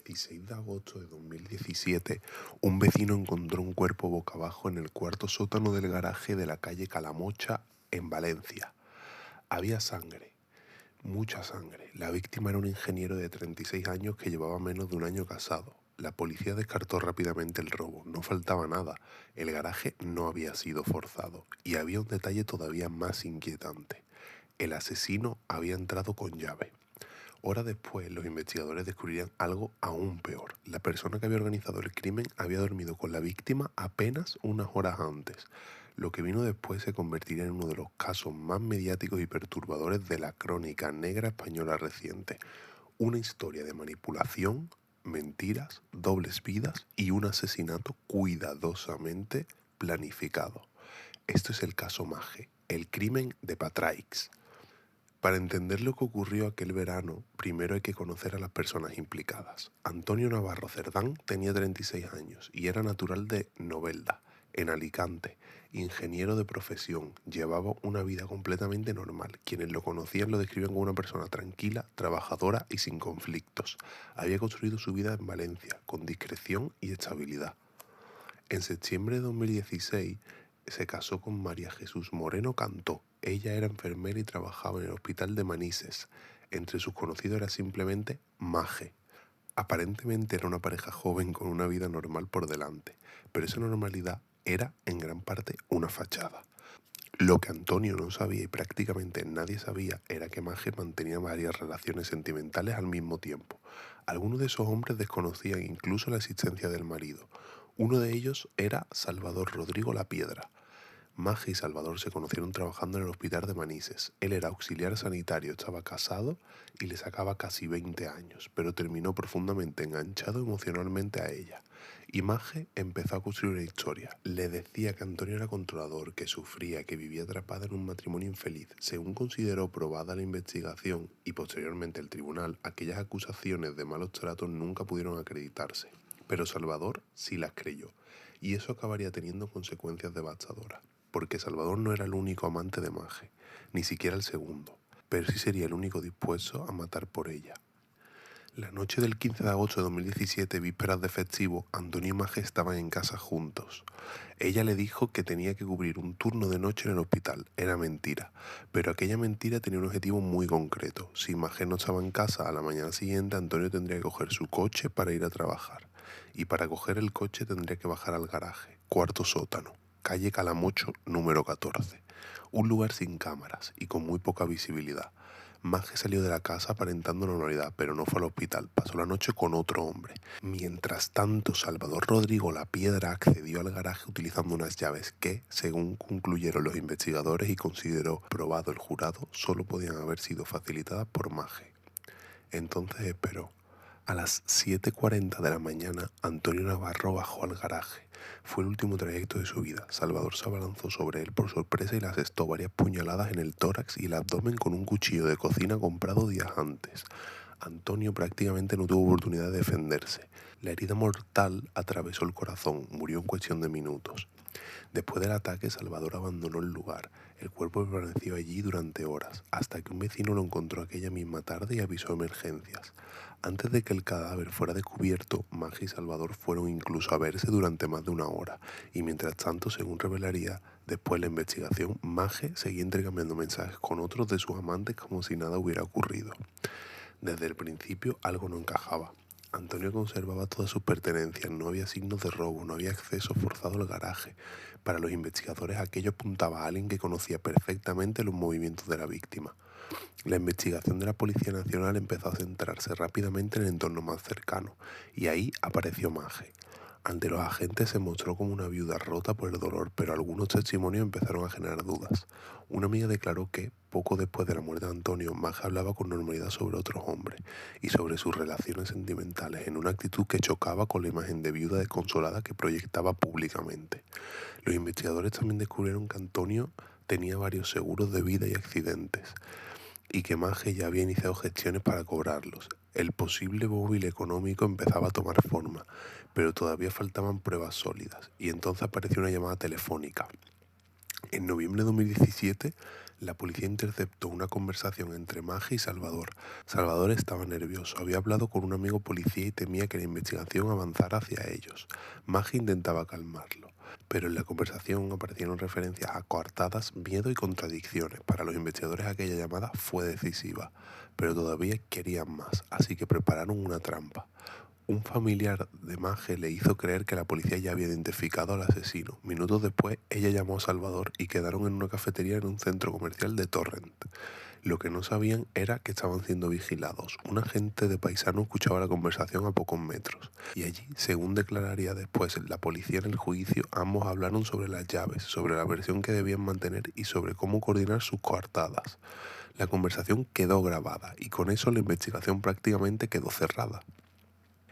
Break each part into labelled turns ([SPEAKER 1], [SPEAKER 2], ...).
[SPEAKER 1] 16 de agosto de 2017, un vecino encontró un cuerpo boca abajo en el cuarto sótano del garaje de la calle Calamocha, en Valencia. Había sangre, mucha sangre. La víctima era un ingeniero de 36 años que llevaba menos de un año casado. La policía descartó rápidamente el robo, no faltaba nada, el garaje no había sido forzado y había un detalle todavía más inquietante. El asesino había entrado con llave. Horas después, los investigadores descubrirían algo aún peor. La persona que había organizado el crimen había dormido con la víctima apenas unas horas antes. Lo que vino después se convertiría en uno de los casos más mediáticos y perturbadores de la crónica negra española reciente. Una historia de manipulación, mentiras, dobles vidas y un asesinato cuidadosamente planificado. Esto es el caso Maje, el crimen de Patraix. Para entender lo que ocurrió aquel verano, primero hay que conocer a las personas implicadas. Antonio Navarro Cerdán tenía 36 años y era natural de Novelda, en Alicante, ingeniero de profesión, llevaba una vida completamente normal. Quienes lo conocían lo describen como una persona tranquila, trabajadora y sin conflictos. Había construido su vida en Valencia, con discreción y estabilidad. En septiembre de 2016 se casó con María Jesús Moreno Cantó. Ella era enfermera y trabajaba en el hospital de Manises. Entre sus conocidos era simplemente Maje. Aparentemente era una pareja joven con una vida normal por delante, pero esa normalidad era en gran parte una fachada. Lo que Antonio no sabía y prácticamente nadie sabía era que Maje mantenía varias relaciones sentimentales al mismo tiempo. Algunos de esos hombres desconocían incluso la existencia del marido. Uno de ellos era Salvador Rodrigo La Piedra. Maje y Salvador se conocieron trabajando en el hospital de Manises. Él era auxiliar sanitario, estaba casado y le sacaba casi 20 años, pero terminó profundamente enganchado emocionalmente a ella. Y Maje empezó a construir una historia. Le decía que Antonio era controlador, que sufría, que vivía atrapada en un matrimonio infeliz. Según consideró probada la investigación y posteriormente el tribunal, aquellas acusaciones de malos tratos nunca pudieron acreditarse. Pero Salvador sí las creyó, y eso acabaría teniendo consecuencias devastadoras. Porque Salvador no era el único amante de Maje, ni siquiera el segundo, pero sí sería el único dispuesto a matar por ella. La noche del 15 de agosto de 2017, vísperas de festivo, Antonio y Maje estaban en casa juntos. Ella le dijo que tenía que cubrir un turno de noche en el hospital. Era mentira, pero aquella mentira tenía un objetivo muy concreto. Si Maje no estaba en casa a la mañana siguiente, Antonio tendría que coger su coche para ir a trabajar. Y para coger el coche tendría que bajar al garaje, cuarto sótano, calle Calamocho, número 14. Un lugar sin cámaras y con muy poca visibilidad. Maje salió de la casa aparentando normalidad, pero no fue al hospital. Pasó la noche con otro hombre. Mientras tanto, Salvador Rodrigo La Piedra accedió al garaje utilizando unas llaves que, según concluyeron los investigadores y consideró probado el jurado, solo podían haber sido facilitadas por Maje. Entonces esperó. A las 7:40 de la mañana, Antonio Navarro bajó al garaje. Fue el último trayecto de su vida. Salvador se abalanzó sobre él por sorpresa y le asestó varias puñaladas en el tórax y el abdomen con un cuchillo de cocina comprado días antes. Antonio prácticamente no tuvo oportunidad de defenderse. La herida mortal atravesó el corazón, murió en cuestión de minutos. Después del ataque, Salvador abandonó el lugar. El cuerpo permaneció allí durante horas, hasta que un vecino lo encontró aquella misma tarde y avisó emergencias. Antes de que el cadáver fuera descubierto, Maje y Salvador fueron incluso a verse durante más de una hora, y mientras tanto, según revelaría después la investigación, Maje seguía intercambiando mensajes con otros de sus amantes como si nada hubiera ocurrido. Desde el principio algo no encajaba. Antonio conservaba todas sus pertenencias, no había signos de robo, no había acceso forzado al garaje. Para los investigadores aquello apuntaba a alguien que conocía perfectamente los movimientos de la víctima. La investigación de la Policía Nacional empezó a centrarse rápidamente en el entorno más cercano, y ahí apareció Maje. Ante los agentes se mostró como una viuda rota por el dolor, pero algunos testimonios empezaron a generar dudas. Una amiga declaró que, poco después de la muerte de Antonio, Maje hablaba con normalidad sobre otros hombres y sobre sus relaciones sentimentales, en una actitud que chocaba con la imagen de viuda desconsolada que proyectaba públicamente. Los investigadores también descubrieron que Antonio tenía varios seguros de vida y accidentes, y que Maje ya había iniciado gestiones para cobrarlos. El posible móvil económico empezaba a tomar forma, pero todavía faltaban pruebas sólidas, y entonces apareció una llamada telefónica. En noviembre de 2017, La policía interceptó una conversación entre Maje y Salvador. Salvador estaba nervioso, había hablado con un amigo policía y temía que la investigación avanzara hacia ellos. Maje intentaba calmarlo, pero en la conversación aparecieron referencias a coartadas, miedo y contradicciones. Para los investigadores aquella llamada fue decisiva, pero todavía querían más, así que prepararon una trampa. Un familiar de Maje le hizo creer que la policía ya había identificado al asesino. Minutos después, ella llamó a Salvador y quedaron en una cafetería en un centro comercial de Torrent. Lo que no sabían era que estaban siendo vigilados. Un agente de paisano escuchaba la conversación a pocos metros. Y allí, según declararía después la policía en el juicio, ambos hablaron sobre las llaves, sobre la versión que debían mantener y sobre cómo coordinar sus coartadas. La conversación quedó grabada y con eso la investigación prácticamente quedó cerrada.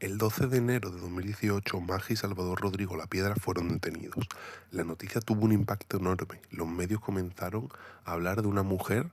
[SPEAKER 1] El 12 de enero de 2018, Maje y Salvador Rodrigo La Piedra fueron detenidos. La noticia tuvo un impacto enorme. Los medios comenzaron a hablar de una mujer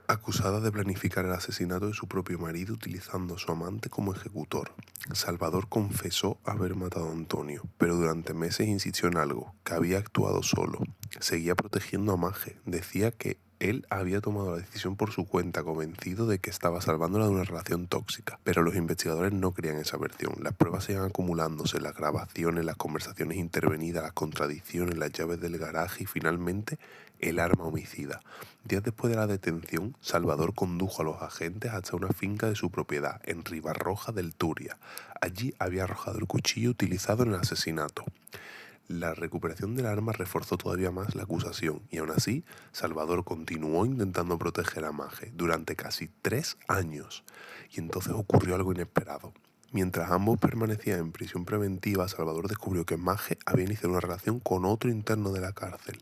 [SPEAKER 1] acusada de planificar el asesinato de su propio marido utilizando a su amante como ejecutor. Salvador confesó haber matado a Antonio, pero durante meses insistió en algo, que había actuado solo. Seguía protegiendo a Maje. Decía que él había tomado la decisión por su cuenta, convencido de que estaba salvándola de una relación tóxica. Pero los investigadores no creían esa versión. Las pruebas seguían acumulándose, las grabaciones, las conversaciones intervenidas, las contradicciones, las llaves del garaje y finalmente el arma homicida. Días después de la detención, Salvador condujo a los agentes hasta una finca de su propiedad, en Ribarroja del Turia. Allí había arrojado el cuchillo utilizado en el asesinato. La recuperación del arma reforzó todavía más la acusación y aún así Salvador continuó intentando proteger a Maje durante casi 3 años. Y entonces ocurrió algo inesperado. Mientras ambos permanecían en prisión preventiva, Salvador descubrió que Maje había iniciado una relación con otro interno de la cárcel.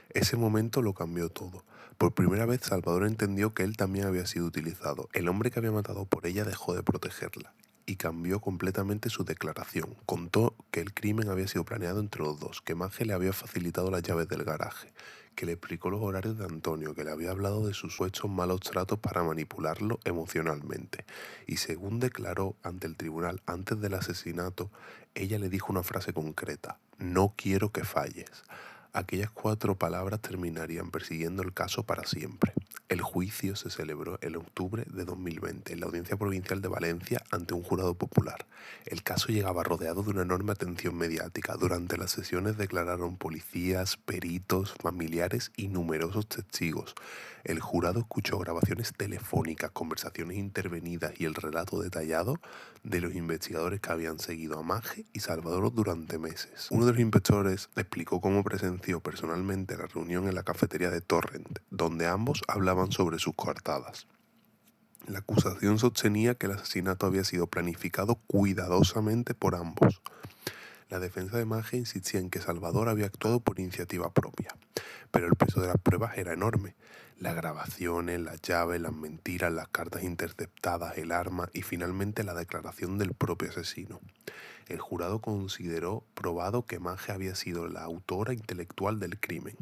[SPEAKER 1] Ese momento lo cambió todo. Por primera vez Salvador entendió que él también había sido utilizado. El hombre que había matado por ella dejó de protegerla y cambió completamente su declaración. Contó que el crimen había sido planeado entre los dos, que Maje le había facilitado las llaves del garaje, que le explicó los horarios de Antonio, que le había hablado de sus supuestos malos tratos para manipularlo emocionalmente. Y según declaró ante el tribunal antes del asesinato, ella le dijo una frase concreta: "No quiero que falles". Aquellas 4 palabras terminarían persiguiendo el caso para siempre. El juicio se celebró en octubre de 2020 en la Audiencia Provincial de Valencia ante un jurado popular. El caso llegaba rodeado de una enorme atención mediática. Durante las sesiones declararon policías, peritos, familiares y numerosos testigos. El jurado escuchó grabaciones telefónicas, conversaciones intervenidas y el relato detallado de los investigadores que habían seguido a Maje y Salvador durante meses. Uno de los inspectores explicó cómo presenció personalmente la reunión en la cafetería de Torrent, donde ambos hablaban sobre sus coartadas. La acusación sostenía que el asesinato había sido planificado cuidadosamente por ambos. La defensa de Maje insistía en que Salvador había actuado por iniciativa propia, pero el peso de las pruebas era enorme. Las grabaciones, las llaves, las mentiras, las cartas interceptadas, el arma y finalmente la declaración del propio asesino. El jurado consideró probado que Maje había sido la autora intelectual del crimen.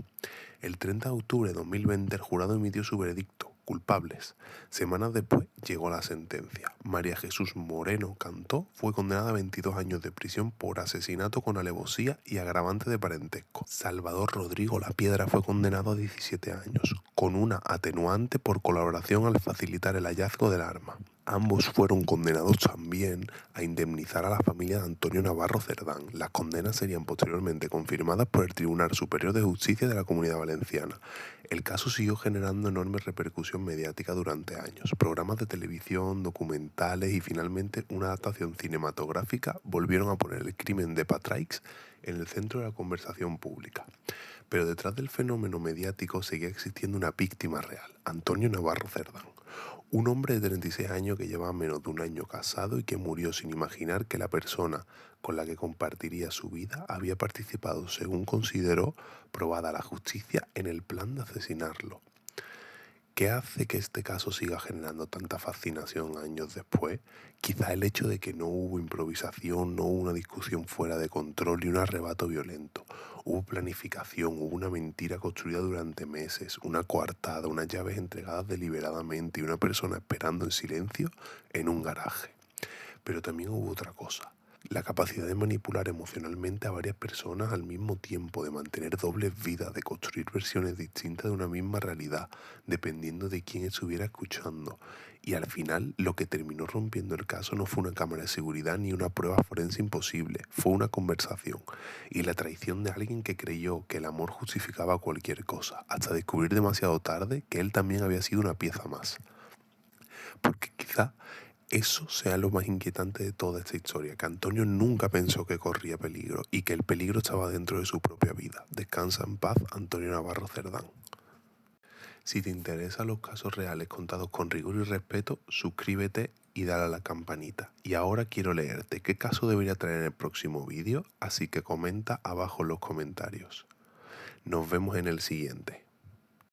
[SPEAKER 1] El 30 de octubre de 2020 el jurado emitió su veredicto: culpables. Semanas después llegó la sentencia. María Jesús Moreno Cantó fue condenada a 22 años de prisión por asesinato con alevosía y agravante de parentesco. Salvador Rodrigo La Piedra fue condenado a 17 años, con una atenuante por colaboración al facilitar el hallazgo del arma. Ambos fueron condenados también a indemnizar a la familia de Antonio Navarro Cerdán. Las condenas serían posteriormente confirmadas por el Tribunal Superior de Justicia de la Comunidad Valenciana. El caso siguió generando enorme repercusión mediática durante años. Programas de televisión, documentales y finalmente una adaptación cinematográfica volvieron a poner el crimen de Patraix en el centro de la conversación pública. Pero detrás del fenómeno mediático seguía existiendo una víctima real: Antonio Navarro Cerdán. Un hombre de 36 años que llevaba menos de un año casado y que murió sin imaginar que la persona con la que compartiría su vida había participado, según consideró, probada la justicia, en el plan de asesinarlo. ¿Qué hace que este caso siga generando tanta fascinación años después? Quizá el hecho de que no hubo improvisación, no hubo una discusión fuera de control y un arrebato violento. Hubo planificación, hubo una mentira construida durante meses, una coartada, unas llaves entregadas deliberadamente y una persona esperando en silencio en un garaje. Pero también hubo otra cosa: La capacidad de manipular emocionalmente a varias personas al mismo tiempo, de mantener dobles vidas, de construir versiones distintas de una misma realidad, dependiendo de quién estuviera escuchando. Y al final, lo que terminó rompiendo el caso no fue una cámara de seguridad ni una prueba forense imposible, fue una conversación y la traición de alguien que creyó que el amor justificaba cualquier cosa, hasta descubrir demasiado tarde que él también había sido una pieza más. Porque quizá eso sea lo más inquietante de toda esta historia, que Antonio nunca pensó que corría peligro y que el peligro estaba dentro de su propia vida. Descansa en paz, Antonio Navarro Cerdán. Si te interesan los casos reales contados con rigor y respeto, suscríbete y dale a la campanita. Y ahora quiero leerte qué caso debería traer en el próximo vídeo, así que comenta abajo en los comentarios. Nos vemos en el siguiente.